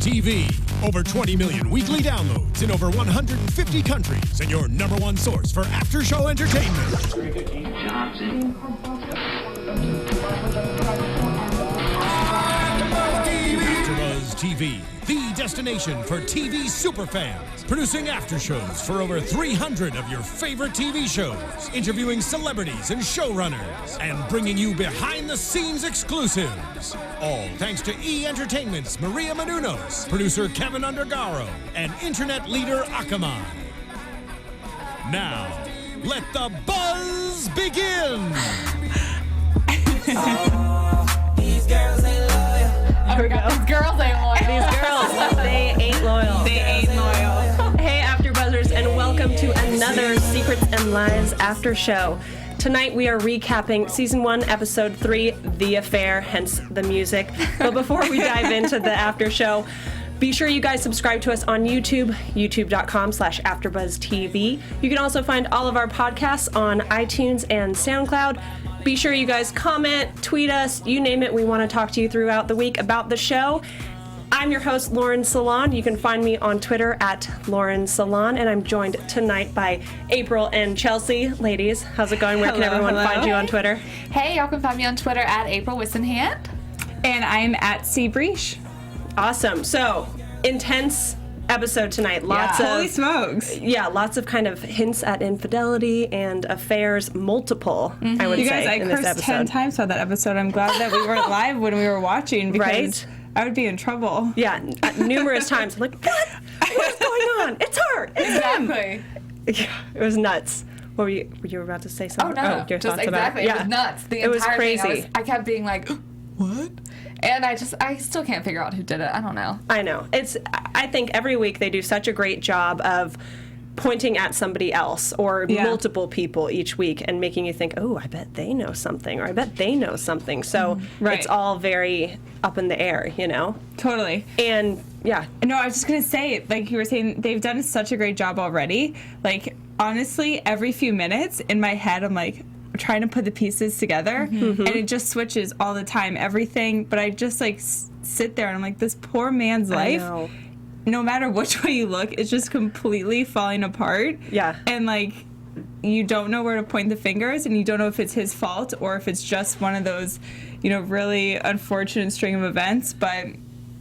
TV. Over 20 million weekly downloads in over 150 countries and your number one source for after-show entertainment. AFTERBUZZ TV, the destination for TV superfans. Producing after-shows for over 300 of your favorite TV shows. Interviewing celebrities and showrunners. And bringing you behind-the-scenes exclusives. All thanks to E! Entertainment's Maria Menounos, producer Kevin Undergaro, and internet leader Akamai. Now, let the buzz begin! These girls ain't loyal. Oh my God, these girls ain't loyal. These girls, they ain't loyal. They ain't loyal. Hey, AfterBuzzers, and welcome to another Secrets and Lies after show. Tonight we are recapping Season 1, Episode 3, The Affair, hence the music. But before we dive into the after show, be sure you guys subscribe to us on YouTube, youtube.com/AfterBuzzTV. You can also find all of our podcasts on iTunes and SoundCloud. Be sure you guys comment, tweet us, you name it. We want to talk to you throughout the week about the show. I'm your host, Lauren Salon. You can find me on Twitter at Lauren Salon, and I'm joined tonight by April and Chelsea. Ladies, how's it going? Where can everyone find you on Twitter? Hey, y'all can find me on Twitter at April Whisenhant. And I'm at Chelsea Briche. Awesome. So, intense episode tonight. Lots of holy smokes. Yeah, lots of kind of hints at infidelity and affairs, multiple, I would You guys, say, I in this cursed 10 episode. times on that episode. I'm glad that we weren't live when we were watching because Right? I would be in trouble. Yeah, numerous times. Like, what? What's going on? It's her. It's him. Exactly. Yeah, it was nuts. What were you about to say Oh, something? no. Your Just thoughts about exactly. It was nuts. The It was entire thing, crazy. I kept being like, what? And I still can't figure out who did it. I don't know. I know. I think every week they do such a great job of pointing at somebody else or multiple people each week and making you think, oh, I bet they know something, or I bet they know something. So it's all very up in the air, you know? Totally. And yeah. No, I was just going to say, like you were saying, they've done such a great job already. Like, honestly, every few minutes in my head, I'm like, trying to put the pieces together, and it just switches all the time. Everything, but I just like sit there and I'm like, this poor man's life, no matter which way you look, it's just completely falling apart. Yeah. And like, you don't know where to point the fingers, and you don't know if it's his fault or if it's just one of those, you know, really unfortunate string of events. But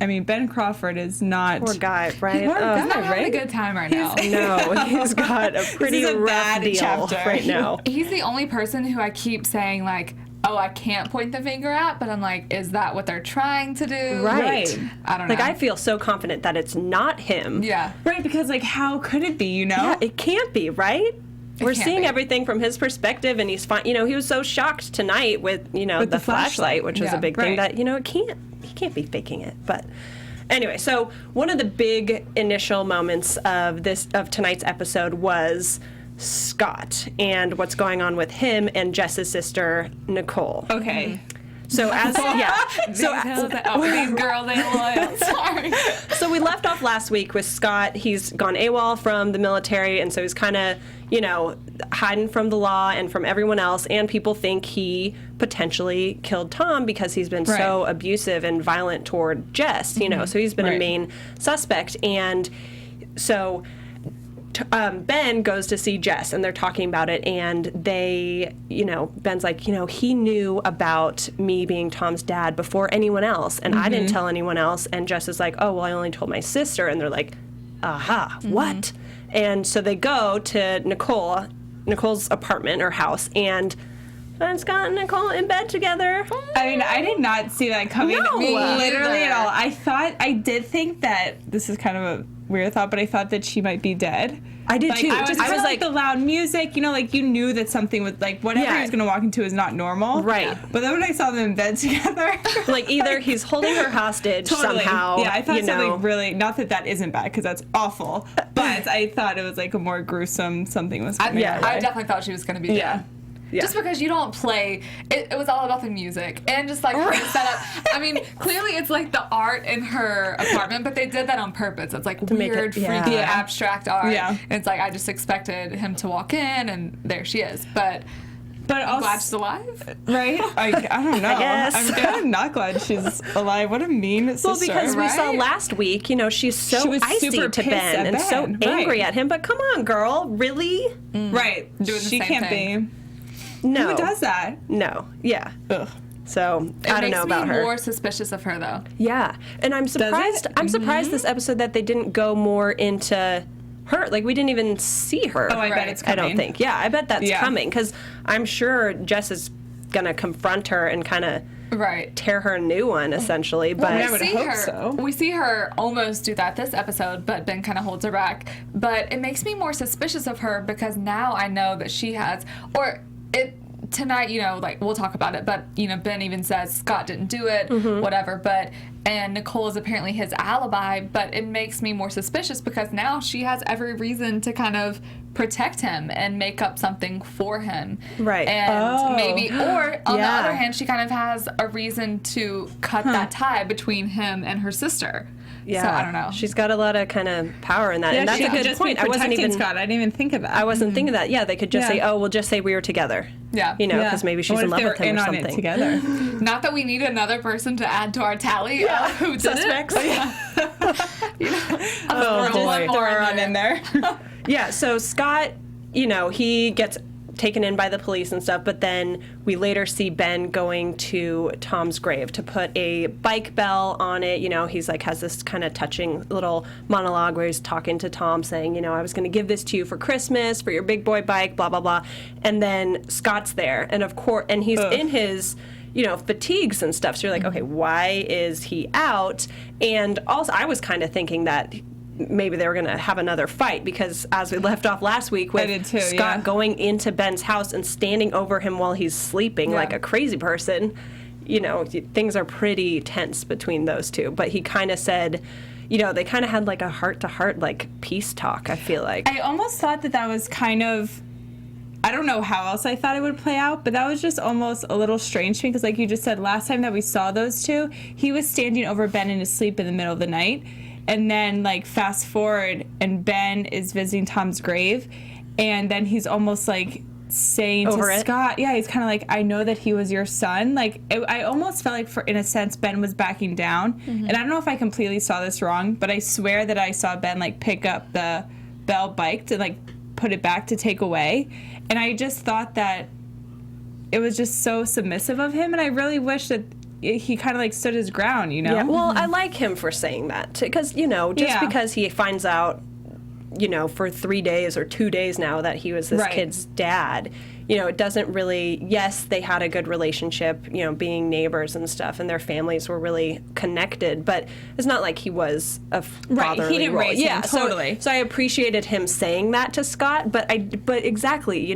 I mean, Ben Crawford is not... Poor guy, right? He's not having a good time right now. No, he's got a pretty rough bad deal chapter right now. He's the only person who I keep saying, like, oh, I can't point the finger at, but I'm like, is that what they're trying to do? Right. I don't know. Like, I feel so confident that it's not him. Yeah. Right, because like, how could it be, you know? Yeah, it can't be, right? We're can't seeing be. everything from his perspective, and he's fine. You know, he was so shocked tonight with, you know, the flashlight, which was a big thing that, you know, he can't be faking it. But anyway, so one of the big initial moments of tonight's episode was Scott and what's going on with him and Jess's sister Nicole. Okay. So these girls ain't loyal. Sorry. So we left off last week with Scott. He's gone AWOL from the military, and so he's kind of, you know, hiding from the law and from everyone else, and people think he potentially killed Tom because he's been so abusive and violent toward Jess, you know, so he's been a main suspect. And so Ben goes to see Jess, and they're talking about it, and they, you know, Ben's like, you know, he knew about me being Tom's dad before anyone else, and I didn't tell anyone else. And Jess is like, oh, well, I only told my sister. And they're like, aha, what? And so they go to Nicole's apartment or house, and Scott and Nicole in bed together. I mean, I did not see that coming. No. Literally at all. I did think that, this is kind of a weird thought, but I thought that she might be dead. I did too. I was like the loud music, you know, like you knew that something was like whatever he was gonna walk into is not normal. Right. But then when I saw them in bed together, like either he's holding her hostage somehow. Yeah, I thought something really, not that isn't bad because that's awful, but I thought it was like a more gruesome something was coming. I definitely thought she was gonna be dead. Yeah. Just because you don't play, it was all about the music and just like her setup. I mean, clearly it's like the art in her apartment, but they did that on purpose. It's like weird, freaky, abstract art. Yeah. And it's like I just expected him to walk in and there she is. But But also, Glad she's alive? right? I don't know. guess. I'm kind of not glad she's alive. What a mean sister. Well, because we saw right? last week, she's so She was icy super to pissed Ben at and so Ben, angry right. at him. But come on, girl, really? Right. Doing the she same can't thing. be. No. Who does that? No. Yeah. Ugh. So I don't know about It makes me her. more suspicious of her, though. Yeah, and I'm surprised. I'm surprised this episode that they didn't go more into her. Like we didn't even see her. Oh, I bet Right. it's coming. I don't think. Yeah, I bet that's Yeah. coming because I'm sure Jess is gonna confront her and kind of Right. tear her a new one essentially. But I would hope so. We see her almost do that this episode, but Ben kind of holds her back. But it makes me more suspicious of her because now I know that she has, or it tonight, like we'll talk about it, but Ben even says Scott didn't do it, whatever. And Nicole is apparently his alibi, but it makes me more suspicious because now she has every reason to kind of protect him and make up something for him. Right. And maybe, or on the Yeah. other hand, she kind of has a reason to cut that tie between him and her sister. yeah, So I don't know. She's got a lot of kind of power in that, Yeah, and that's she a could good just point. Be I wasn't protecting even. Scott. I didn't even think of that. I wasn't thinking that. Yeah, they could just Yeah. say, "Oh, we'll just say we were together." Yeah. Because maybe she's What in if love they with were him in or on something. it together? Not that we need another person to add to our tally of who did Suspects. it. Oh, Throw one boy. more Throw her on in there. Yeah, so Scott, he gets taken in by the police and stuff, but then we later see Ben going to Tom's grave to put a bike bell on it. He's like has this kind of touching little monologue where he's talking to Tom saying, I was going to give this to you for Christmas, for your big boy bike, blah, blah, blah. And then Scott's there, and of course, and he's in his fatigues and stuff. So you're like, okay, why is he out? And also, I was kind of thinking that maybe they were going to have another fight because as we left off last week with did too, Scott yeah. going into Ben's house and standing over him while he's sleeping like a crazy person, things are pretty tense between those two. But he kind of said, they kind of had like a heart-to-heart like peace talk, I feel like. I almost thought that was kind of, I don't know how else I thought it would play out, but that was just almost a little strange to me because like you just said, last time that we saw those two, he was standing over Ben in his sleep in the middle of the night. And then, like, fast forward, and Ben is visiting Tom's grave, and then he's almost, like, saying Over to it? Scott, yeah, he's kind of like, I know that he was your son. Like, I almost felt like, in a sense, Ben was backing down. And I don't know if I completely saw this wrong, but I swear that I saw Ben, like, pick up the Bell bike to, like, put it back to take away. And I just thought that it was just so submissive of him, and I really wish that he kind of like stood his ground, Yeah, well, I like him for saying that because because he finds out, for 3 days or 2 days now that he was this Right. kid's dad. It doesn't really. Yes, they had a good relationship, being neighbors and stuff, and their families were really connected. But it's not like he was a Right, he fatherly didn't role. raise him, Yeah, totally. So I appreciated him saying that to Scott. But exactly,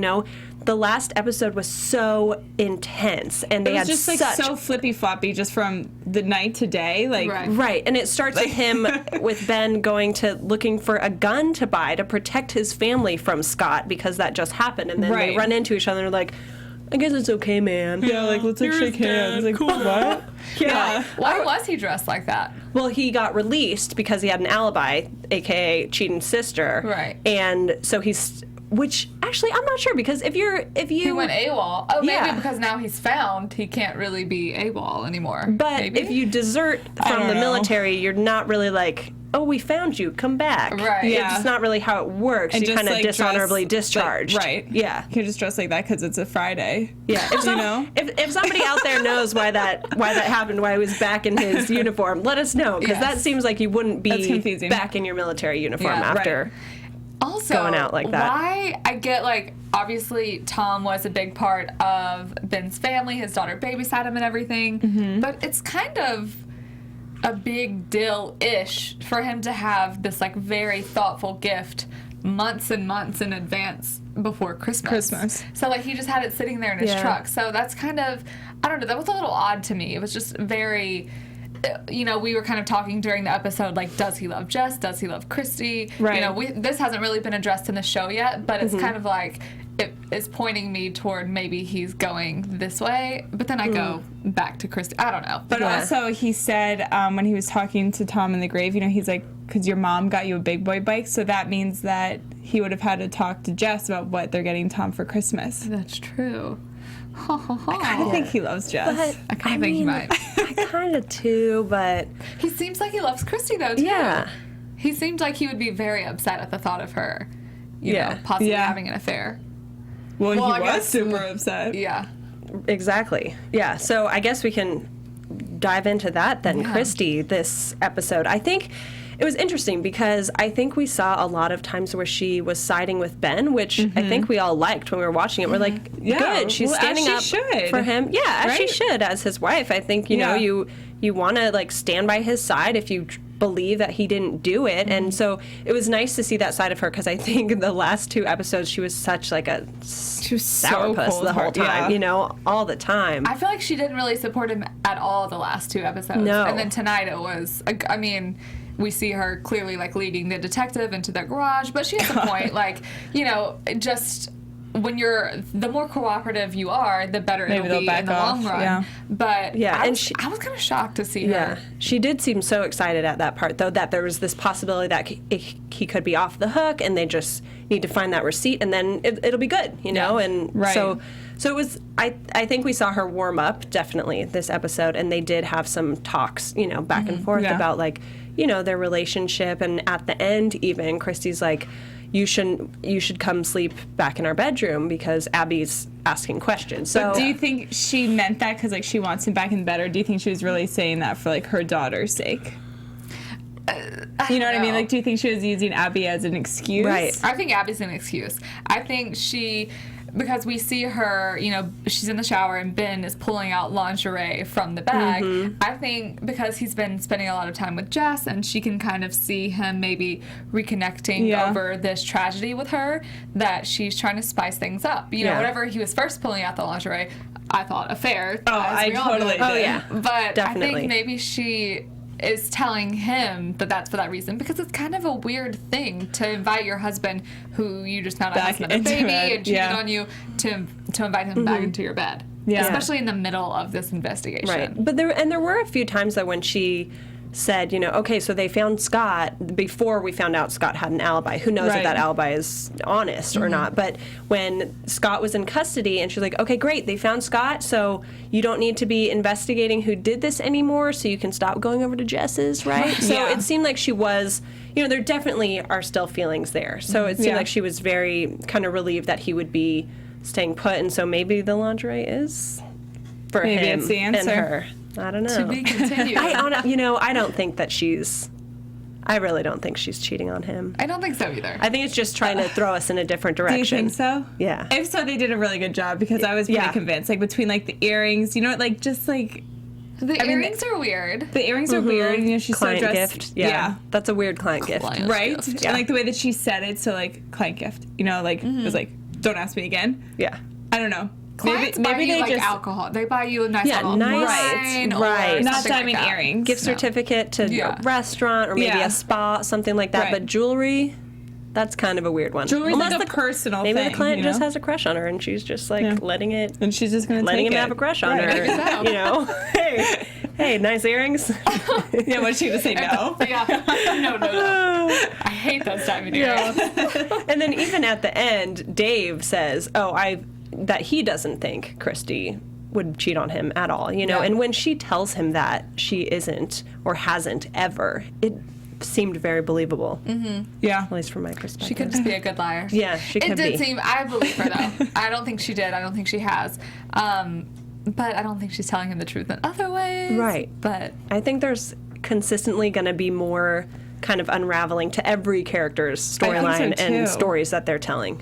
the last episode was so intense, and they It was had just like such so flippy floppy just from the night to day. Like, Right. Right, and it starts with him with Ben going to looking for a gun to buy to protect his family from Scott because that just happened, and then they Right. run into each other and they're like, "I guess it's okay, man." yeah, like let's like shake hands. Like, what? Yeah. Why was he dressed like that? Well, he got released because he had an alibi, aka cheating sister. Right. And so which actually I'm not sure because if you He went AWOL. Oh, maybe Yeah. because now he's found, he can't really be AWOL anymore. but maybe? if you desert from don't the know. military, you're not really like, "Oh, we found you, come back." Right. Yeah. It's not really how it works. And You just, kind of like, dishonorably dress, discharged. like, right. Yeah. You can just dress like that because it's a Friday. Yeah. If, You know? if somebody out there knows why that happened, why he was back in his uniform, let us know because Yes. that seems like you wouldn't That's be confusing. back in your military uniform Yeah, after. also going out like that. Why I get like obviously Tom was a big part of Ben's family, his daughter babysat him and everything, Mm-hmm. but it's kind of a big deal-ish for him to have this like very thoughtful gift months and months in advance before Christmas. So like he just had it sitting there in his Yeah. truck. So that's kind of, I don't know, that was a little odd to me. It was just very, we were kind of talking during the episode, like, does he love Jess? Does he love Christy? Right. This hasn't really been addressed in the show yet, but it's kind of like it is pointing me toward maybe he's going this way, but then I go back to Christy. I don't know. But also, he said when he was talking to Tom in the grave, he's like, because your mom got you a big boy bike, so that means that he would have had to talk to Jess about what they're getting Tom for Christmas. That's true. I kind of think he loves Jess. But I kind of think he might. I kind of too, but He seems like he loves Christy, though, too. yeah. He seemed like he would be very upset at the thought of her, you know, possibly having an affair. Well, Well, I he was guess- super upset. Yeah. Exactly. Yeah. So I guess we can dive into that then, Christy, this episode. I think it was interesting because I think we saw a lot of times where she was siding with Ben, which I think we all liked when we were watching it. We're like, Yeah. good, she's Well, standing as she up should. for him. Yeah, as she Right? should, as his wife. I think, you know, Yeah. you want to like stand by his side if you believe that he didn't do it. And so it was nice to see that side of her because I think the last 2 episodes she was such like a She was so sourpuss the whole cold-hearted, time, yeah. you know, all the time. I feel like she didn't really support him at all the last 2 episodes. No. And then tonight it was, I mean, we see her clearly like leading the detective into the garage, but she has a point. Like, you know, just when the more cooperative you are, the better Maybe it'll they'll be back in the off, long run. yeah. But Yeah, I and was, I was kind of shocked to see Yeah, her. she did seem so excited at that part, though, that there was this possibility that he could be off the hook, and they just need to find that receipt, and then it'll be good, you know. And Right. so it was. I think we saw her warm up definitely this episode, and they did have some talks, you know, back and forth Yeah. about like, you know, their relationship, and at the end, even Christy's like, you should come sleep back in our bedroom because Abby's asking questions. So Do you think she meant that because like she wants him back in bed, or do you think she was really saying that for like her daughter's sake? You know what I mean? Like, do you think she was using Abby as an excuse? Right. I think Abby's an excuse. I think because we see her, you know, she's in the shower and Ben is pulling out lingerie from the bag. I think because he's been spending a lot of time with Jess and she can kind of see him maybe reconnecting Yeah. over this tragedy with her, that she's trying to spice things up. You know, Yeah. whenever he was first pulling out the lingerie, I thought affair. Oh, as I we all totally know. did. yeah. But I Definitely. think maybe she is telling him that that's for that reason, because it's kind of a weird thing to invite your husband, who you just found out Back has a into baby bed, and cheated yeah. on you, to invite him back into your bed. Yeah. Especially in the middle of this investigation. Right. But there were a few times that when she said, you know, okay, so they found Scott before we found out Scott had an alibi. Who knows if Right. that alibi is honest or not? But when Scott was in custody and she's like, okay, great, they found Scott, so you don't need to be investigating who did this anymore, so you can stop going over to Jess's, right? So Yeah. it seemed like she was, you know, there definitely are still feelings there. So it seemed Yeah. like she was very kind of relieved that he would be staying put, and so maybe the lingerie is for Maybe him it's the and answer. her. I don't know. To be continued. I don't think that I really don't think she's cheating on him. I don't think so either. I think it's just trying to throw us in a different Do direction. you think so? Yeah. If so, they did a really good job because I was pretty Yeah. convinced. Like between like the earrings, you know what? Like just like the I mean, earrings are weird. the earrings are weird. And, you know, she's Client so dressed. gift. Yeah. That's a weird client gift. Client. Right? gift. Yeah. And like the way that she said it, so like client gift. You know, like it was like, don't ask me again. Yeah. I don't know. Clients buy you like alcohol. They buy you a nice Yeah, bottle of nice- wine right. or Not something diamond like that. earrings. Gift certificate to Yeah. a restaurant or maybe Yeah. a spa, something like that. Right. But jewelry, that's kind of a weird one. Jewelry's Unless like a the- personal Maybe thing. the client you just know? has a crush on her and she's just like letting And she's just gonna him take have it. a crush on Right. her. Maybe so. You know, hey, nice earrings. Yeah, what's she gonna say? No. Yeah. No. I hate those diamond earrings. And then even at the end, Dave says, that he doesn't think Christy would cheat on him at all, you know? Yeah. And when she tells him that she isn't or hasn't ever, it seemed very believable, Yeah. at least from my perspective. She could just be a good liar. Yeah, she could It did be. seem. I believe her though. I don't think she did. I don't think she has. But I don't think she's telling him the truth in other ways. Right. But I think there's consistently going to be more kind of unraveling to every character's storyline so, and too. stories that they're telling.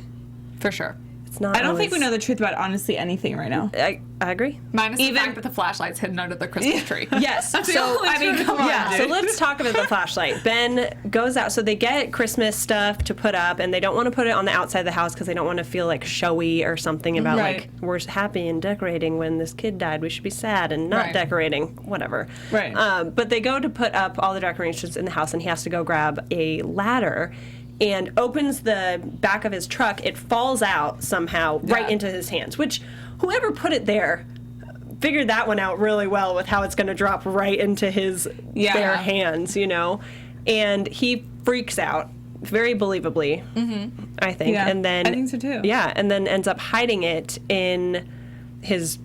for sure. It's not I don't think we always- know the truth about honestly anything right now. I agree. Minus the Even- fact that the flashlight's hidden under the Christmas tree. Yes. That's the So only I mean, truth. come on, yeah. dude. So let's talk about the flashlight. Ben goes out. So they get Christmas stuff to put up, and they don't want to put it on the outside of the house because they don't want to feel like showy or something about Right. like we're happy and decorating when this kid died. We should be sad and not Right. decorating. Whatever. Right. But they go to put up all the decorations in the house, and he has to go grab a ladder. And opens the back of his truck. It falls out somehow right Yeah. into his hands, which whoever put it there figured that one out really well with how it's going to drop right into his Yeah. bare hands, you know? And he freaks out very believably, I think. Yeah, And then I think so too. Yeah, and then ends up hiding it in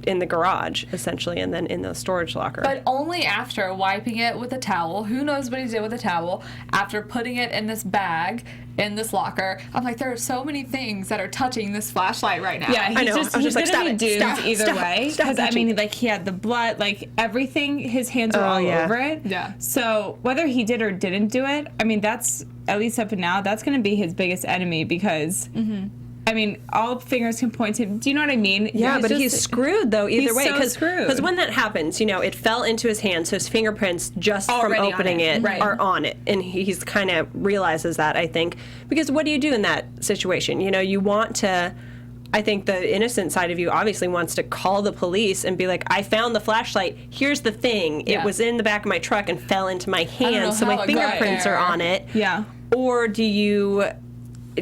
in the garage, essentially, and then in the storage locker. But only after wiping it with a towel. Who knows what he did with a towel? After putting it in this bag, in this locker. I'm like, there are so many things that are touching this flashlight right now. Yeah, he's I know. just I was he's just like, gonna stop be it, doomed stop, either stop, way. stop Because I touching. mean, like he had the blood, like everything. His hands were all over it. Yeah. So whether he did or didn't do it, I mean, that's at least up and now. That's gonna be his biggest enemy because. I mean, all fingers can point to him. Do you know what I mean? Yeah, but he's screwed, though, either he's way. so screwed. Because when that happens, you know, it fell into his hand, so his fingerprints just Already from on opening it. it Right. are on it. And he's kind of realizes that, I think. Because what do you do in that situation? You know, you want to... I think the innocent side of you obviously wants to call the police and be like, I found the flashlight. Here's the thing. Yeah. It was in the back of my truck and fell into my know hand, so how my it got fingerprints there. are on it. Yeah. Or do you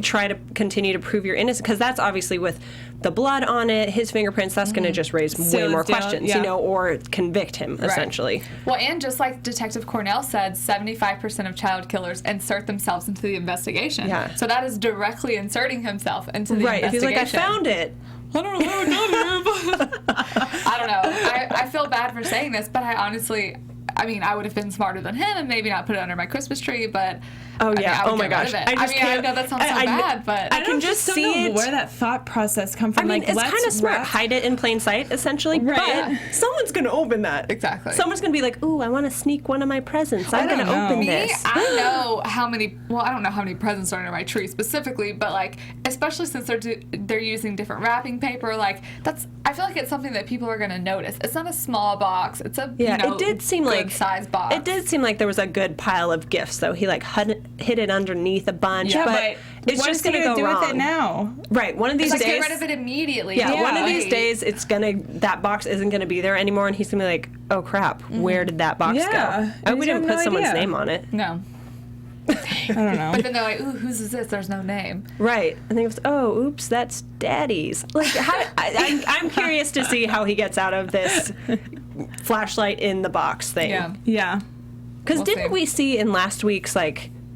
try to continue to prove your innocence? Because that's obviously with the blood on it, his fingerprints, that's going to just raise way Seals more down, questions, yeah. you know, or convict him, essentially. Well, and just like Detective Cornell said, 75% of child killers insert themselves into the investigation. Yeah. So that is directly inserting himself into the Right. If he's investigation. like, I found it. I don't know how I got here, but... I don't know. I feel bad for saying this, but I honestly... I mean, I would have been smarter than him and maybe not put it under my Christmas tree, but... Oh, yeah. I would oh, my get rid gosh. of it. I know that sounds so bad, but... I can just see know it. where that thought process come from. I mean, like, it's let's kind of smart. wrap- Hide it in plain sight, essentially. Right. But someone's going to open that. Exactly. Someone's going to be like, ooh, I want to sneak one of my presents. I'm going don't to know. open Me, this. I know how many. Well, I don't know how many presents are under my tree specifically, but like, especially since they're using different wrapping paper, like that's. I feel like it's something that people are gonna notice. It's not a small box. It's a Yeah, you know, it did seem good like size box. It did seem like there was a good pile of gifts, though. He like hid it underneath a bunch, Yeah, but it's what just is he going to go do wrong. with it now? Right, one of these Like, days. get rid of it immediately. Yeah, one of Like, these days, it's that box isn't gonna be there anymore, and he's gonna be like, "Oh crap, where did that box Yeah, go?" Oh, and we you didn't have put no someone's idea. name on it. No. I don't know. But then they're like, ooh, whose is this? There's no name. Right, and he goes, "Oh, oops, that's Daddy's." Like, I'm curious to see how he gets out of this flashlight in the box thing. Yeah. Yeah. Because We'll didn't see. we see in last week's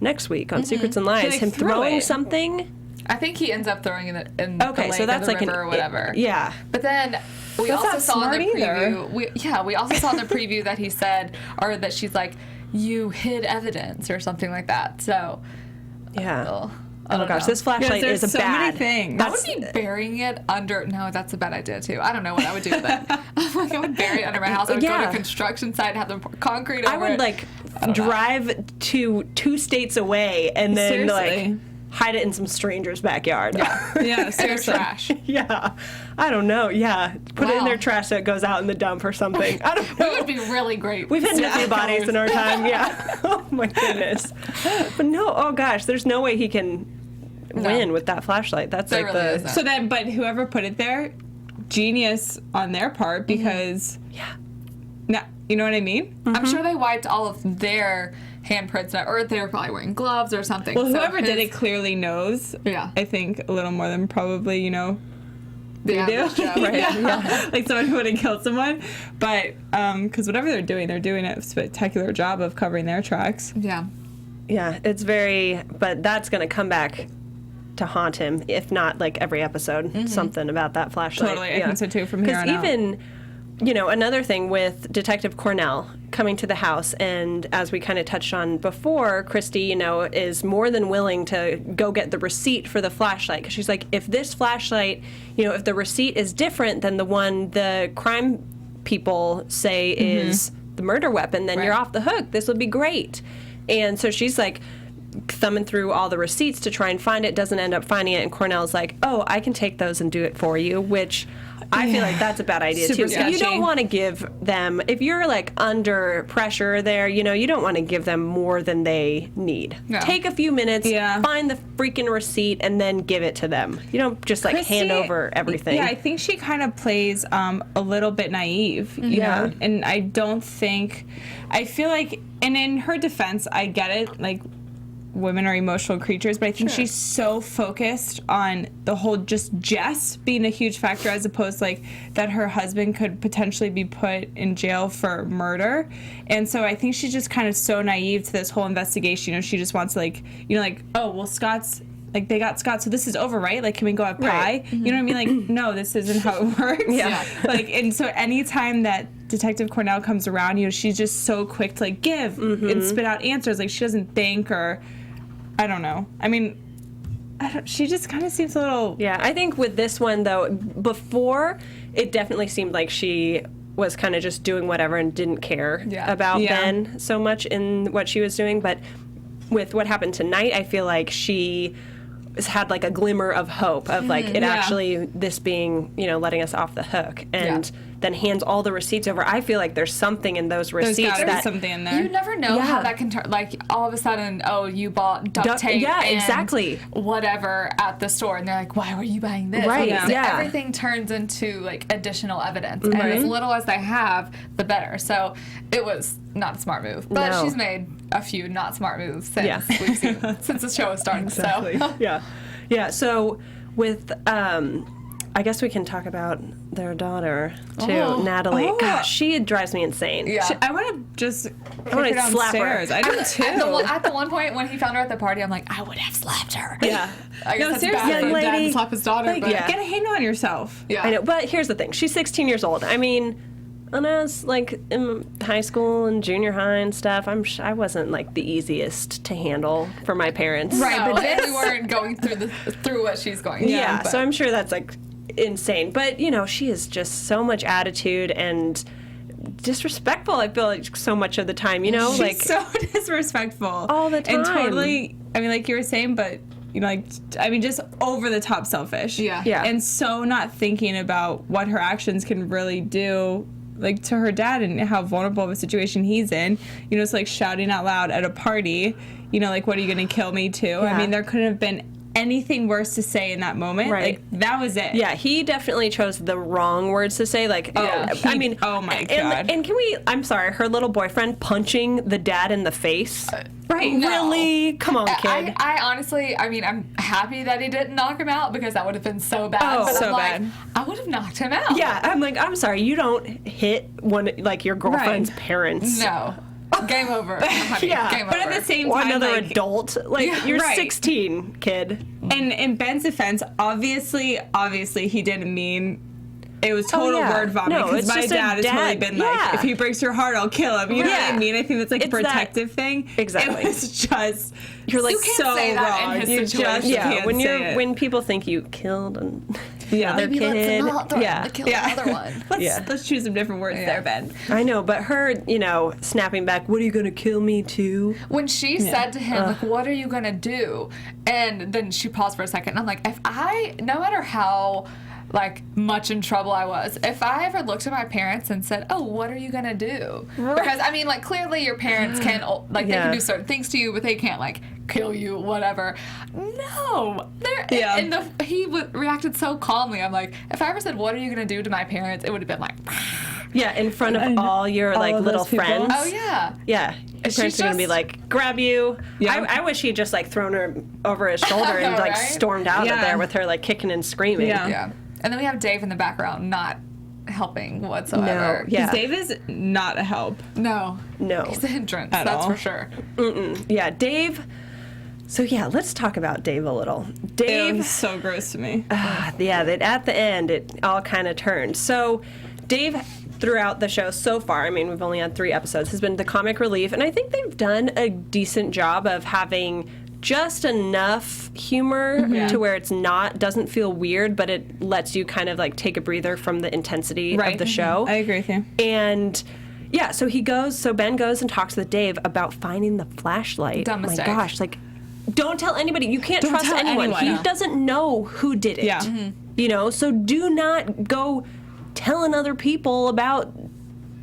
next week on Secrets and Lies He, like, him threw throwing it. something? I think he ends up throwing it in the Okay, lake so that's or the like river or whatever. Yeah. But then we That's also not saw in the smart either. preview. We also saw in the preview that he said, or that she's like, you hid evidence or something like that. So, Yeah. I Oh don't gosh, know. this flashlight there's is a so bad. many things. I would be burying it under. No, that's a bad idea too. I don't know what I would do with it. I would bury it under my house. I would go to Yeah. a construction site, have them pour concrete over I would it. like I don't know. drive to 2 states away and then Seriously. like hide it in some stranger's backyard. Yeah, Your seriously. trash. Yeah. I don't know. Yeah. Put it in Wow. their trash so it goes out in the dump or something. I don't know. It would be really great. We've had a Yeah. few bodies in our time. Yeah. Oh my goodness. But no, oh gosh, there's no way he can win with that flashlight. That's There like really the isn't. So then, but whoever put it there, genius on their part because. Yeah. No, you know what I mean? I'm sure they wiped all of their handprints, or they were probably wearing gloves or something. Well, So whoever did his- it clearly knows. Yeah. I think a little more than probably, the do. average Joe. Right. Yeah. Like someone who would have killed someone. But, because whatever they're doing a spectacular job of covering their tracks. Yeah. Yeah, it's very, but that's going to come back to haunt him, if not like every episode, something about that flashlight. Totally, I think so too, from here on Because out. even, another thing with Detective Cornell coming to the house, and as we kind of touched on before, Christy, is more than willing to go get the receipt for the flashlight. Because she's like, if this flashlight, if the receipt is different than the one the crime people say is the murder weapon, then you're Right. off the hook. This would be great. And so she's like thumbing through all the receipts to try and find it, doesn't end up finding it, and Cornell's like, oh, I can take those and do it for you, which I feel like that's a bad idea Super too. So you sketchy. don't want to give them, if you're like under pressure there, you don't want to give them more than they need. No. Take a few minutes, Yeah. find the freaking receipt, and then give it to them. You don't just like hand Christy- over everything. Yeah, I think she kind of plays a little bit naive, you Yeah. know, and I don't think, I feel like, and in her defense, I get it, like, women are emotional creatures, but I think she's so focused on the whole just Jess being a huge factor as opposed to like that her husband could potentially be put in jail for murder. And so I think she's just kind of so naive to this whole investigation. She just wants to like, oh, well, Scott's like, they got Scott, so this is over, right? Like, can we go have pie? You know what I mean? Like, no, this isn't how it works. Like, and so anytime that Detective Cornell comes around, you know, she's just so quick to, like, give and spit out answers. Like, she doesn't think, or, I don't know. I mean, she just kind of seems a little... Yeah, I think with this one, though, before, it definitely seemed like she was kind of just doing whatever and didn't care about Ben so much in what she was doing. But with what happened tonight, I feel like she had like a glimmer of hope of like it actually, this being, you know, letting us off the hook, and then hands all the receipts over. I feel like there's something in those receipts. There's gotta be something in there. You never know how that can turn. Like, all of a sudden, oh, you bought duct tape and whatever at the store, and they're like, why were you buying this? Right. So everything turns into like additional evidence, and as little as they have, the better. So it was not a smart move, but she's made a few not smart moves since we've seen, since the show has started. Exactly. So yeah. So with I guess we can talk about their daughter too, Natalie. Gosh, she drives me insane. I want to just I want to slap her. I do too. At the one point when he found her at the party, I'm like, I would have slapped her. Yeah. I guess No, that's seriously, bad for young a dad lady. to slap his daughter. Like, but yeah. Get a handle on yourself. Yeah. I know, but here's the thing. She's 16 years old. I mean, when I was like in high school and junior high and stuff, I wasn't like the easiest to handle for my parents. Right, but we weren't going through what she's going through. Yeah, but. so I'm sure that's like insane. But you know, she is just so much attitude and disrespectful. I feel like so much of the time. You know, She's like so disrespectful all the time. and totally. I mean, like you were saying, but. You know, like, I mean, just over the top selfish. Yeah. And so not thinking about what her actions can really do, like, to her dad and how vulnerable of a situation he's in. You know, it's like shouting out loud at a party, you know, like, what are you going to kill me to? I mean, there couldn't have been anything worse to say in that moment. Right. Like, that was it. Yeah, he definitely chose the wrong words to say. Like, I mean, oh my God. And can we? I'm sorry, her little boyfriend punching the dad in the face. Right? No. Really? Come on, kid. I honestly, I mean, I'm happy that he didn't knock him out because that would have been so bad. Oh, but so I'm like, bad. I would have knocked him out. Yeah, I'm like, I'm sorry, you don't hit one like your girlfriend's parents. No. Game over. Game over. But at the same Or time, another like, adult. Like, you're right. 16, kid. And in Ben's defense, obviously he didn't mean it was total word vomit. No, because it's my just a dad has totally been like, if he breaks your heart, I'll kill him. You know what I mean? I think that's like a It's that- protective thing. Exactly. It was just You're like, You can't so say that wrong. in his You situation. just yeah, can't when say it. when people think you killed another Maybe kid. let's not threaten to kill another one. Let's choose some different words there, Ben. I know, but her, you know, snapping back, what are you going to kill me too? When she said to him, like, what are you going to do? And then she paused for a second. And I'm like, no matter how, like, much in trouble I was, if I ever looked at my parents and said, oh, what are you going to do? Because, I mean, like, clearly your parents can, like, they can do certain things to you, but they can't, like, kill you, whatever. No. He reacted so calmly. I'm like, if I ever said, what are you going to do to my parents? It would have been like, Yeah, in front of all your, like, of little those people. friends. oh, yeah. Yeah. Your parents are going to be like, grab you. Yeah. I wish he'd just, like, thrown her over his shoulder and, like, Right? stormed out of Yeah. there with her, like, kicking and screaming. Yeah. Yeah. And then we have Dave in the background not helping whatsoever. No, yeah. Dave is not a help. No. No. He's a hindrance, At that's all. for sure. Yeah, Dave. So, yeah, let's talk about Dave a little. It Dave. was so gross to me. Yeah, that at the end, it all kind of turned. So, Dave, throughout the show so far, I mean, we've only had 3 episodes, has been the comic relief, and I think they've done a decent job of having just enough humor to where it's doesn't feel weird, but it lets you kind of like take a breather from the intensity of the show. I agree with you. And yeah, so Ben goes and talks with Dave about finding the flashlight. Dumb mistake. Oh my gosh, like, don't tell anybody. You can't trust tell anyone. anyone. He doesn't know who did it. Yeah. You know, so do not go telling other people about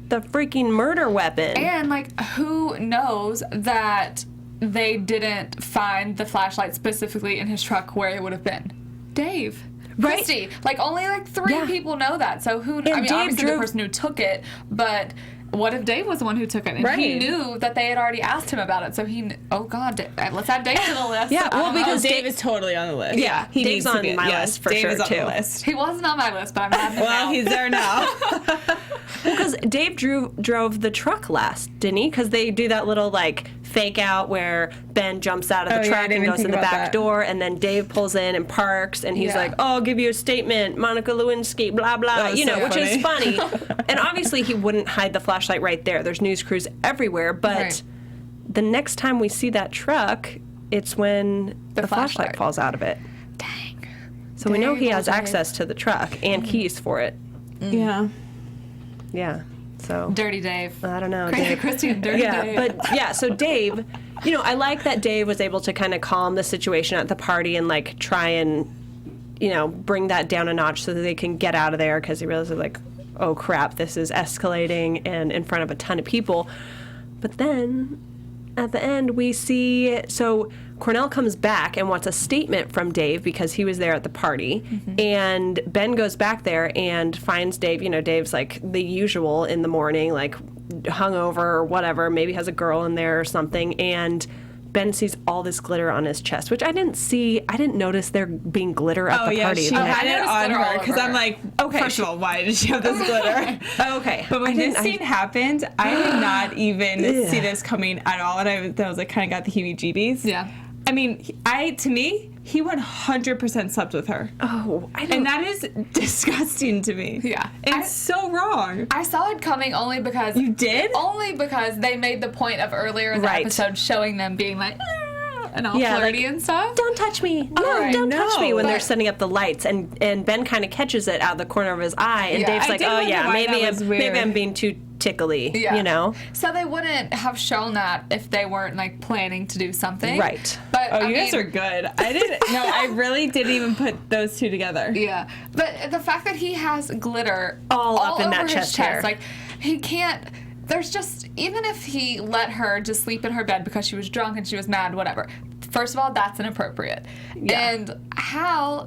the freaking murder weapon. And, like, who knows that they didn't find the flashlight specifically in his truck where it would have been? Dave. Right. Christy. Like, only, like, 3 people know that. So who... I mean, Dave obviously the person who took it, but... What if Dave was the one who took it? And he knew that they had already asked him about it. So oh, God, let's add Dave to the list. Yeah, well, because Dave is totally on the list. Yeah, he Dave's needs to on be. my Yes, list for Dave sure, is on too. the list. He wasn't on my list, but I'm adding him Well, now. he's there now. Because Dave drove the truck last, didn't he? Because they do that little, like, fake out where Ben jumps out of the Oh, yeah, I truck didn't and even goes to think the about back that. door, and then Dave pulls in and parks, and he's Yeah. like, "Oh, I'll give you a statement, Monica Lewinsky, blah blah," That was so which is funny. funny. And obviously, he wouldn't hide the flashlight right there. There's news crews everywhere, but Right. the next time we see that truck, it's when the flashlight flashlight. falls out of it. Dang. So we know he Dang, has Dave. access to the truck and keys for it. Yeah. Yeah. So Dirty Dave. I don't know, Crazy Dave. Christy and Dirty Yeah, Dave. but yeah, so Dave, I like that Dave was able to kind of calm the situation at the party and like try and, bring that down a notch so that they can get out of there, because he realizes like, oh crap, this is escalating and in front of a ton of people. But then at the end we see, so Cornell comes back and wants a statement from Dave because he was there at the party. And Ben goes back there and finds Dave. Dave's like the usual in the morning, like hungover or whatever, maybe has a girl in there or something. And Ben sees all this glitter on his chest, which I didn't notice there being glitter at Oh the yeah, party. she I had it noticed on glitter all her because over I'm her. like, okay, first of all, why did she have this glitter? Okay. But when this scene happened, I did not even Ugh. see this coming at all, and I was like, kind of got the heebie-jeebies. Yeah. I mean, to me, he 100% slept with her, Oh, I don't. and that is disgusting to me. Yeah. It's so wrong. I saw it coming only because You did? Only because they made the point of earlier in the Right. episode showing them being like and all Yeah, flirty like, and stuff. Don't touch me. No, I don't touch me know, when they're but- setting up the lights. And Ben kind of catches it out of the corner of his eye. And Yeah, Dave's I like, did oh, wonder yeah, why maybe that was maybe weird. I'm being too tickly, Yeah. So they wouldn't have shown that if they weren't like planning to do something. Right. But Oh, I you guys mean, are good. I didn't. No, I really didn't even put those two together. Yeah. But the fact that he has glitter All up in over that his chest hair. like he can't. There's just, even if he let her just sleep in her bed because she was drunk and she was mad, whatever. First of all, that's inappropriate. Yeah. And how,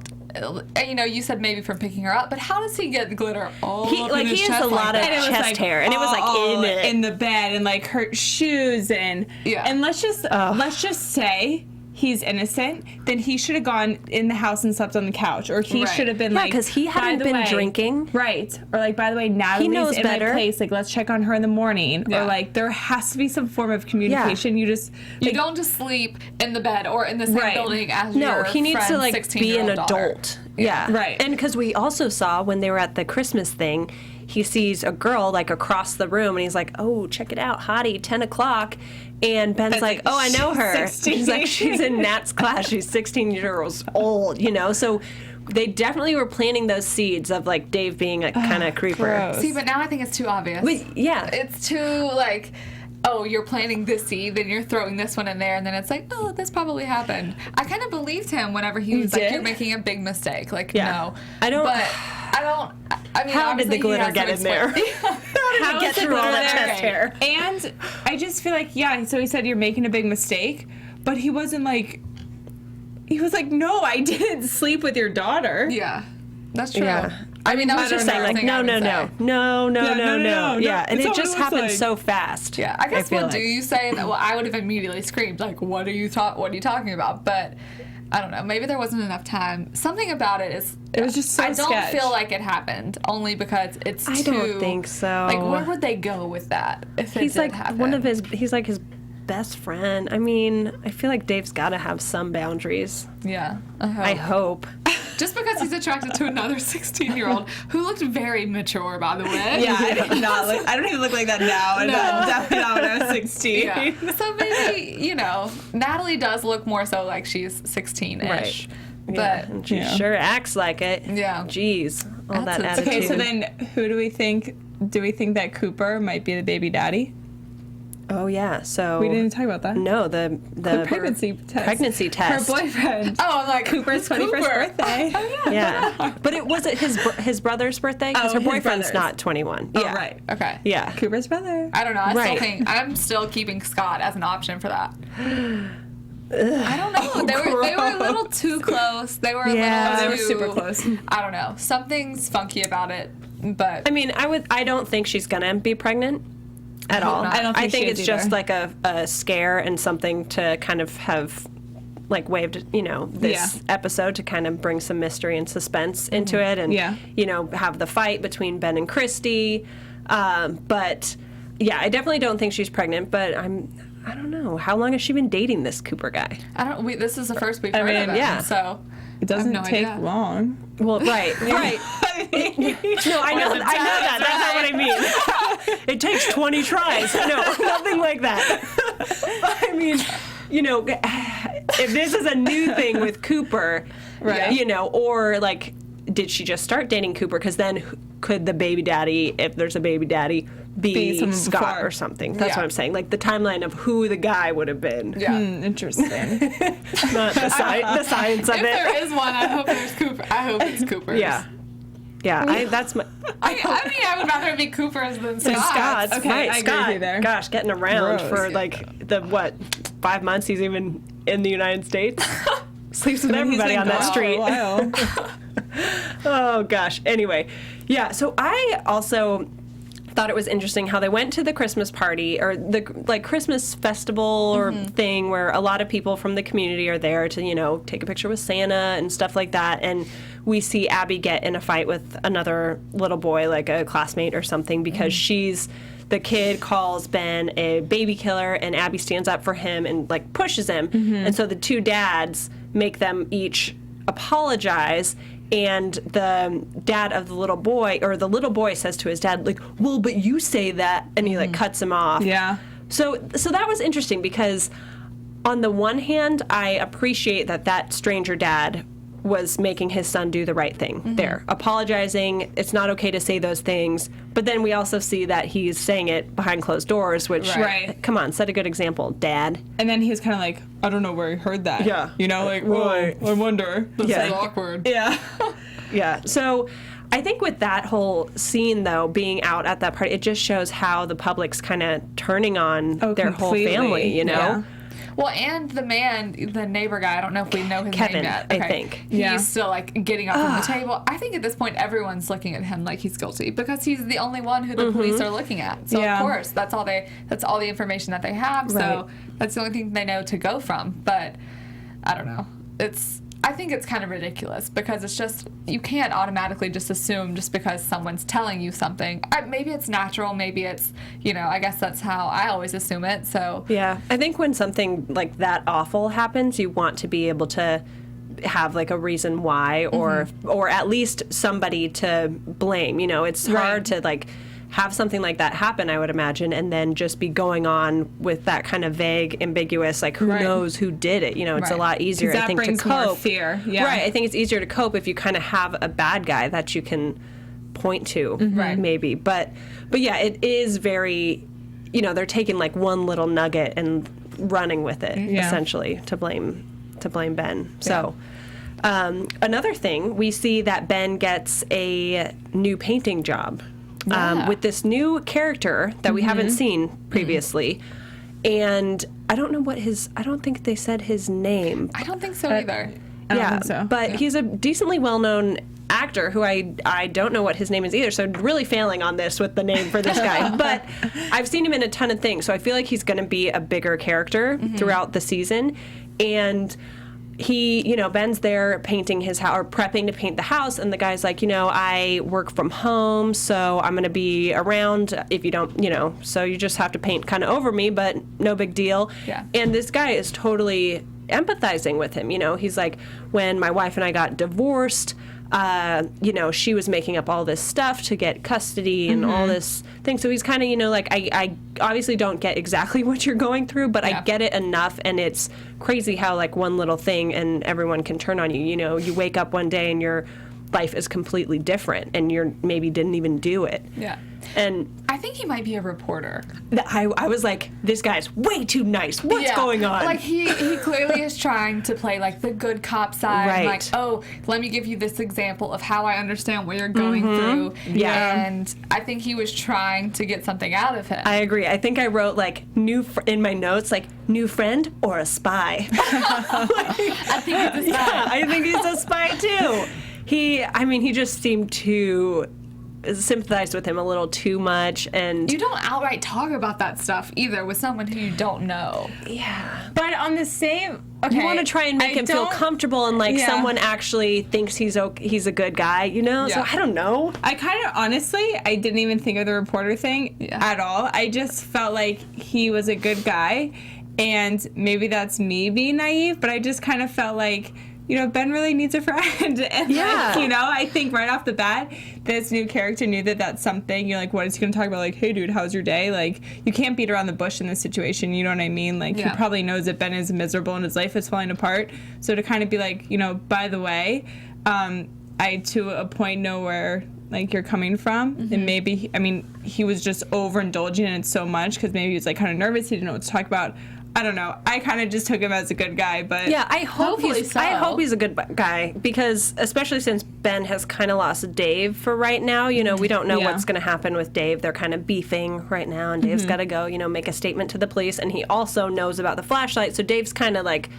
you said maybe from picking her up, but how does he get glitter all He- up like, in his he has chest a lot like of that? chest hair, and it was, like, all in it. in the bed, and like her shoes, and Yeah. and let's just say he's innocent. Then he should have gone in the house and slept on the couch, or he Right. should have been Yeah, like, 'cause he "By hadn't the been way," drinking. right? Or like, by the way, Natalie's knows in better. my place. Like, let's check on her in the morning. Yeah. Or like, there has to be some form of communication. You just You don't just sleep in the bed or in the same Right. building as No, your he needs to friend's like be 16-year-old an daughter. adult. Yeah. Right. And because we also saw when they were at the Christmas thing, he sees a girl like across the room, and he's like, "Oh, check it out, hottie, 10 o'clock." And Ben's Ben's like, like, "Oh, I know "She's her." 16. She's like, "She's in Nat's class. She's 16 years old." So they definitely were planting those seeds of like Dave being a kind of creeper. gross. See, but now I think it's too obvious. But yeah, It's too like, oh, you're planting this seed, then you're throwing this one in there, and then it's like, oh, this probably happened. I kind of believed him whenever he was like, did? you're making a big mistake. Like, Yeah. no. I don't- But I don't. I mean, how did the obviously he glitter has get to in there? explain- How did How it is get it through all that glitter? chest hair? And I just feel like, yeah, so he said you're making a big mistake, but he wasn't like, he was like, no, I didn't sleep with your daughter. Yeah, that's true. Yeah. I mean, that I was was just the saying, first like, thing I no. would say. No. Yeah, and That's it all just it was happened like. so fast. Yeah, I guess feel what do like. you say? That, well, I would have immediately screamed like, "What are you talking about?" But I don't know. Maybe there wasn't enough time. Something about it is. It was just so I don't sketch. feel like it happened only because it's I too. don't think so. Like, where would they go with that if it He's did like happen? one of his. He's like his best friend. I mean, I feel like Dave's got to have some boundaries. Yeah, I hope. Just because he's attracted to another 16-year-old who looked very mature, by the way. Yeah, I did not look. I don't even look like that now, and definitely not when I was 16. Yeah. So maybe, Natalie does look more so like she's 16-ish. Right. But Yeah, and she Yeah. sure acts like it. Yeah. Jeez, all That's that a- attitude. Okay, so then who do we think? Do we think that Cooper might be the baby daddy? Oh yeah. So We didn't talk about that. No, the pregnancy test. Pregnancy test. Her boyfriend. oh, I'm like Cooper's 21st birthday. Yeah, but it was his brother's birthday because Oh, her his boyfriend's brother's. not 21. Oh, Yeah. right. Okay. Yeah. Cooper's brother. I don't know. I Right. still think I'm still keeping Scott as an option for that. I don't know. They were a little too close. They were a Yeah. little They too were super close. I don't know. Something's funky about it, but I mean, I don't think she's gonna be pregnant at all. not. I don't think she it's is just either. like a scare and something to kind of have like waved, this episode to kind of bring some mystery and suspense into it, and Yeah. have the fight between Ben and Christy. But yeah, I definitely don't think she's pregnant. But I don't know. How long has she been dating this Cooper guy? This is the first we've heard of it. yeah. So It doesn't no take idea. long. Well, right. No, I know that. That's not what I mean. It takes 20 tries. No, nothing like that. I mean, if this is a new thing with Cooper, Right. or like, did she just start dating Cooper? Because then could the baby daddy, if there's a baby daddy, be someone Scott before. or something? That's Yeah. what I'm saying. Like the timeline of who the guy would have been. Yeah. Interesting. Not the science of If it. there is one, I hope there's Cooper. I hope it's Cooper's. Yeah. That's my. I mean, I would rather it be Cooper's than Scott's. Scott's. Okay, right, I agree Scott. with you there. Gosh, getting around Gross. for like the 5 months he's even in the United States. Sleeps with everybody on that street. Oh gosh. Anyway, yeah. So I also thought it was interesting how they went to the Christmas party or the Christmas festival or thing where a lot of people from the community are there to take a picture with Santa and stuff like that. And we see Abby get in a fight with another little boy, like a classmate or something, because the kid calls Ben a baby killer, and Abby stands up for him and like pushes him. And so the two dads make them each apologize. And the dad of the little boy, or the little boy says to his dad, like, well, but you say that, and he like cuts him off. Yeah. So that was interesting because on the one hand, I appreciate that stranger dad was making his son do the right thing there, apologizing. It's not okay to say those things. But then we also see that he's saying it behind closed doors, which, Right. come on, set a good example, Dad. And then he was kind of like, I don't know where he heard that. Yeah. Like, Right. whoa, I wonder. This Yeah. is awkward. Yeah. Yeah. So I think with that whole scene, though, being out at that party, it just shows how the public's kind of turning on their whole completely. family, Yeah. Well, and the neighbor guy, I don't know if we know his Kevin, name yet. I think. He's Yeah. still like getting up from the table. I think at this point everyone's looking at him like he's guilty because he's the only one who the police are looking at. So Yeah. of course, that's all the information that they have. Right. So that's the only thing they know to go from. But I don't know. I think it's kind of ridiculous because it's just, you can't automatically just assume just because someone's telling you something. Maybe it's natural, maybe it's, I guess that's how I always assume it, so. Yeah. I think when something like that awful happens, you want to be able to have like a reason why or at least somebody to blame. It's hard to like have something like that happen, I would imagine, and then just be going on with that kind of vague, ambiguous, like who knows who did it. It's a Right. lot easier, I That think, to brings more cope. fear. Yeah. Right. I think it's easier to cope if you kind of have a bad guy that you can point to, Right. maybe. But yeah, it is very, they're taking like one little nugget and running with it, essentially, to blame Ben. So. Another thing, we see that Ben gets a new painting job with this new character that we haven't seen previously. And I don't know I don't think they said his name. I don't think so either. I don't think so. But he's a decently well-known actor who I don't know what his name is either, so really failing on this with the name for this guy. But I've seen him in a ton of things, so I feel like he's going to be a bigger character throughout the season. And he, Ben's there painting his house or prepping to paint the house, and the guy's like, I work from home, so I'm going to be around if you don't, so you just have to paint kind of over me, but no big deal. Yeah. And this guy is totally empathizing with him. He's like, when my wife and I got divorced, she was making up all this stuff to get custody and all this thing. So he's kind of, like, I obviously don't get exactly what you're going through, but I get it enough. And it's crazy how, like, one little thing and everyone can turn on you. You wake up one day and your life is completely different and you're maybe didn't even do it. Yeah. And I think he might be a reporter. I was like, this guy's way too nice. What's going on? Like, he clearly is trying to play, like, the good cop side. Right. Like, oh, let me give you this example of how I understand what you're going through. Yeah. And I think he was trying to get something out of him. I agree. I think I wrote, like, in my notes, like, new friend or a spy. I think it's a Yeah, spy. I think he's a spy, too. He just seemed to sympathize with him a little too much, and You don't outright talk about that stuff either with someone who you don't know. yeah. But on the same, okay. You want to try and make him feel comfortable and like someone actually thinks he's a good guy, you know? Yeah. So I don't know. I kind of, honestly, I didn't even think of the reporter thing at all. I just felt like he was a good guy, and maybe that's me being naive, but I just kind of felt like, you know, Ben really needs a friend. And, like, you know, I think right off the bat, this new character knew that that's something. You're like, what is he going to talk about? Like, hey, dude, how's your day? Like, you can't beat around the bush in this situation. You know what I mean? Like, he probably knows that Ben is miserable and his life is falling apart. So to kind of be like, you know, by the way, I, to a point, know where, like, you're coming from. And maybe, I mean, he was just overindulging in it so much because maybe he was, like, kind of nervous. He didn't know what to talk about. I don't know. I kind of just took him as a good guy, but yeah, I hope he's a good guy, because especially since Ben has kind of lost Dave for right now. You know, we don't know what's going to happen with Dave. They're kind of beefing right now, and Dave's got to go, you know, make a statement to the police, and he also knows about the flashlight. So Dave's kind of like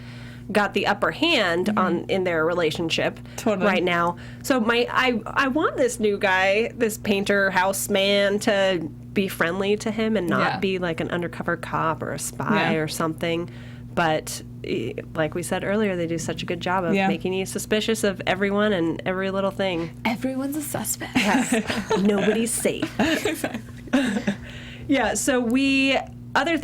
got the upper hand in their relationship right now. So I want this new guy, this painter house man, to be friendly to him and not be like an undercover cop or a spy or something. But like we said earlier, they do such a good job of making you suspicious of everyone and every little thing. Everyone's a suspect. Nobody's safe. Yeah, so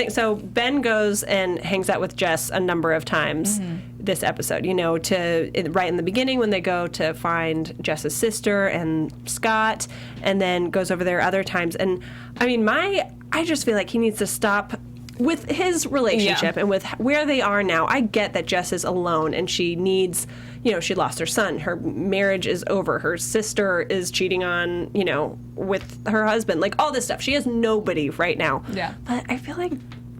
so Ben goes and hangs out with Jess a number of times this episode, you know, right in the beginning when they go to find Jess's sister and Scott, and then goes over there other times. And I mean, I just feel like he needs to stop with his relationship and with where they are now. I get that Jess is alone and she needs, you know, she lost her son. Her marriage is over. Her sister is cheating on, you know, with her husband. Like, all this stuff. She has nobody right now. Yeah. But I feel like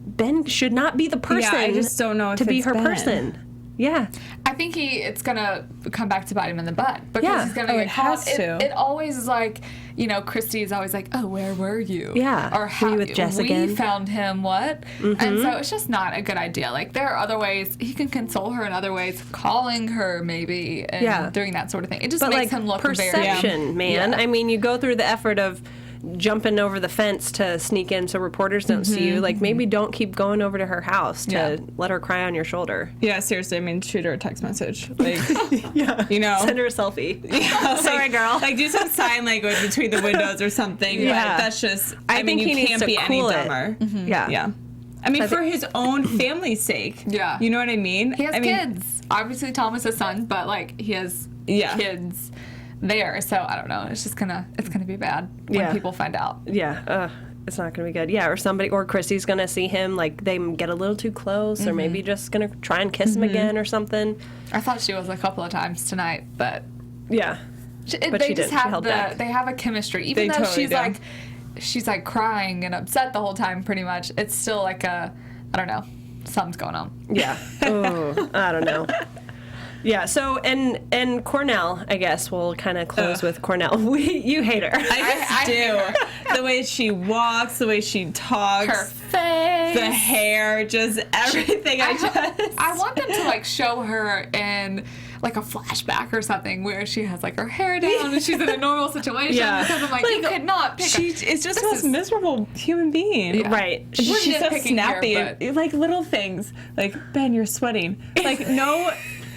Ben should not be the person I just don't know if to be it's her Ben. person. Yeah. I think it's gonna come back to bite him in the butt, because he's gonna it get caught. has to. It always is like, you know, Christy is always like, oh, where were you? Yeah. Or how Were you with Jess we again? found him, what? And so it's just not a good idea. Like, there are other ways he can console her in other ways, calling her maybe and doing that sort of thing. It just makes him look perception, man. Yeah. I mean, you go through the effort of jumping over the fence to sneak in so reporters don't see you. Like, maybe don't keep going over to her house to let her cry on your shoulder. Yeah, seriously. I mean, shoot her a text message. Like, you know, Send her a selfie. Yeah, Sorry, girl. Like, do some sign language between the windows or something. Yeah. But that's just. I mean, think you he can't needs to be any cool it. dumber. Yeah. I mean, for his own family's sake. Yeah. You know what I mean? He has kids. Obviously, Thomas is son, but like, he has kids there. So I don't know. It's just gonna be bad when people find out. Yeah. It's not going to be good. Yeah, or Chrissy's going to see him, like, they get a little too close, or maybe just going to try and kiss him again or something. I thought she was a couple of times tonight, but yeah. They she just didn't. She held back. they have a chemistry. Even They though totally she's like crying and upset the whole time, pretty much. It's still like I don't know, something's going on. Yeah. Oh, I don't know. Yeah, so, and Cornell, I guess, we'll kind of close with Cornell. You hate her. I do. The way she walks, the way she talks. Her face. The hair, just everything. I want them to, like, show her in, like, a flashback or something where she has, like, her hair down and she's in a normal situation. Yeah. Because I'm like, you could not pick She is just the most miserable human being. Yeah. Right. She's so nitpicking snappy. here, but- Like, little things. Like, Ben, you're sweating. Like, no...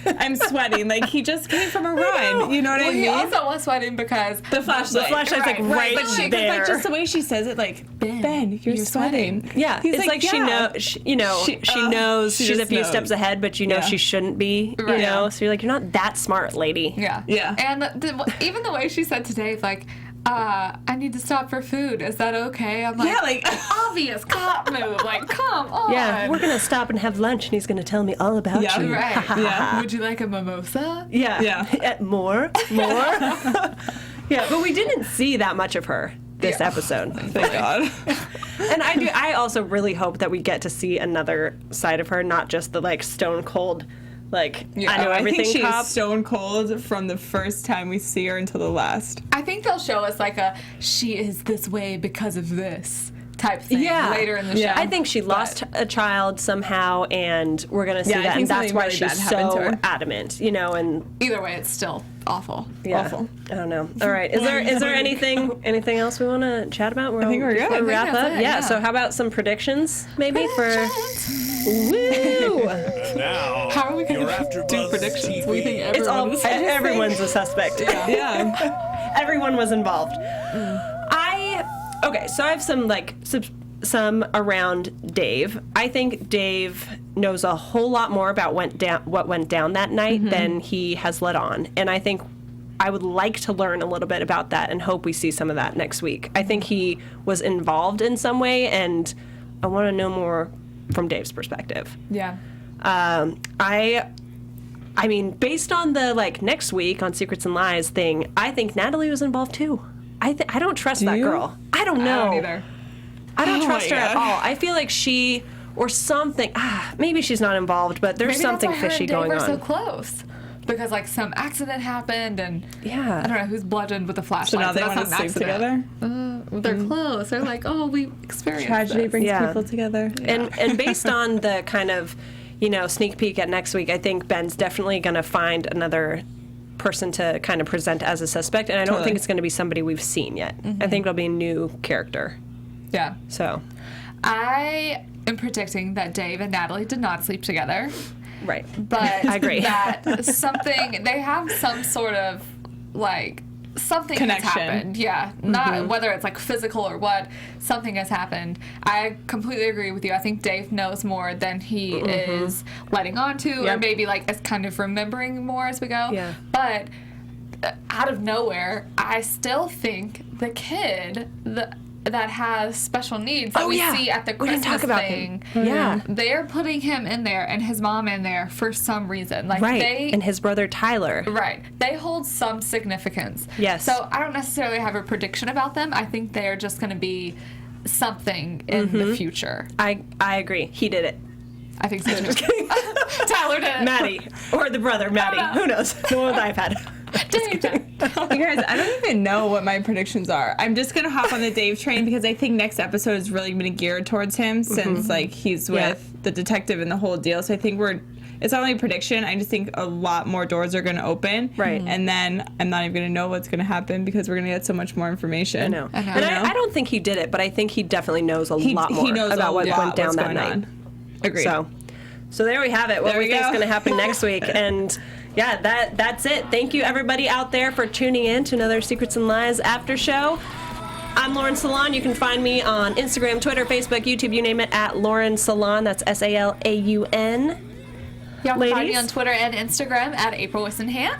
I'm sweating. Like, he just came from a run. You know what I mean? He also was sweating because the flashlight. The flashlight's like right but there. Like, just the way she says it, like, Ben, you're sweating. Yeah, He's it's like she knows. She knows she she's a just few knows. steps ahead, but you know she shouldn't be. You Right. know, so you're like, you're not that smart, lady. Yeah. Yeah. And even the way she said today, like, I need to stop for food. Is that okay? I'm like, Yeah, like- obvious cop move. Like, come on. Yeah, we're gonna stop and have lunch, and he's gonna tell me all about Yeah, you. Right. Yeah. Would you like a mimosa? Yeah. Yeah. More. Yeah, but we didn't see that much of her this episode. Thank God. And I also really hope that we get to see another side of her, not just the, like, stone cold, like, I know I everything think she's cop. stone cold from the first time we see her until the last. I think they'll show us, like, she is this way because of this type thing later in the show. I think she lost a child somehow, and we're gonna see Yeah, I that, think and that's something why really she's bad happened to so her. adamant, you know. And Either way, it's still awful. yeah, Awful. I don't know. All right, is there anything else we want to chat about? I think we're good. before we I think wrap that's up. it, Yeah. yeah. So how about some predictions, maybe for Woo! Now, How are we your going to do AFTERBUZZ predictions? TV. We think It's all everyone is. everyone's a suspect. Yeah. Everyone was involved. So I have some around Dave. I think Dave knows a whole lot more about what went down that night than he has let on, and I think I would like to learn a little bit about that and hope we see some of that next week. I think he was involved in some way, and I want to know more from Dave's perspective. Yeah. I mean, based on the next week on Secrets and Lies thing, I think Natalie was involved too. I don't trust that you? girl. I don't know. I don't either. I don't Oh trust my her at God. all. I feel like she or something. Maybe she's not involved, but there's Maybe something that's why fishy her and going Dave on. are so close. Because some accident happened and Yeah. I don't know who's bludgeoned with a flashlight. So now they that's want to not an sleep accident. together. They're close. They're like, oh, we experienced Tragedy this. brings Yeah. people together. And based on the kind of, sneak peek at next week, I think Ben's definitely going to find another person to kind of present as a suspect, and I don't Totally. think it's going to be somebody we've seen yet. I think it'll be a new character. Yeah. So, I am predicting that Dave and Natalie did not sleep together. right. But I agree. that they have some sort of something Connection. has happened. Yeah. Not whether it's physical or what, something has happened. I completely agree with you. I think Dave knows more than he is letting on to, or Yep. maybe is kind of remembering more as we go. Yeah. But out of nowhere, I still think the kid that has special needs that we see at the We didn't Christmas talk about thing. him. Yeah. They're putting him in there and his mom in there for some reason. Right. And his brother Tyler. Right. They hold some significance. Yes. So I don't necessarily have a prediction about them. I think they're just going to be something in the future. I agree. He did it. I think so. Too. Tyler did it. Maddie. Or the brother, Maddie. know. Who knows? The one with the iPad. Dave. You guys, I don't even know what my predictions are. I'm just gonna hop on the Dave train because I think next episode is really gonna be geared towards him since he's with the detective and the whole deal. So I think it's not only a prediction. I just think a lot more doors are gonna open. Right. And then I'm not even gonna know what's gonna happen because we're gonna get so much more information. I know. I know. And I I don't think he did it, but I think he definitely knows a lot more He knows about a what lot went down what's that going night. on. Agreed. So there we have it. What There we we think is go. going to happen next week. And yeah, that's it. Thank you everybody out there for tuning in to another Secrets and Lies after show. I'm Lauren Salon. You can find me on Instagram, Twitter, Facebook, YouTube, you name it, at Lauren Salon. That's SALAUN. Y'all can find me Ladies? on Twitter and Instagram at April Whisenhant.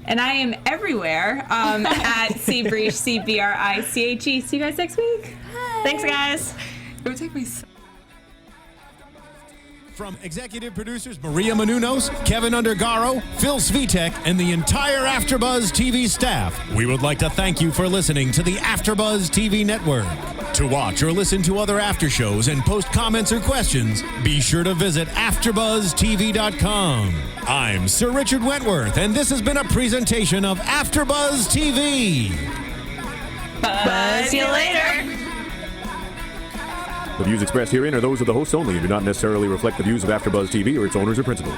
And I am everywhere at Briche, CBRICHE. See you guys next week. Thanks, guys. It would take me so From executive producers Maria Menounos, Kevin Undergaro, Phil Svitek, and the entire AfterBuzz TV staff, we would like to thank you for listening to the AfterBuzz TV network. To watch or listen to other after shows and post comments or questions, be sure to visit AfterBuzzTV.com. I'm Sir Richard Wentworth, and this has been a presentation of AfterBuzz TV. See you later. The views expressed herein are those of the hosts only and do not necessarily reflect the views of AfterBuzz TV or its owners or principals.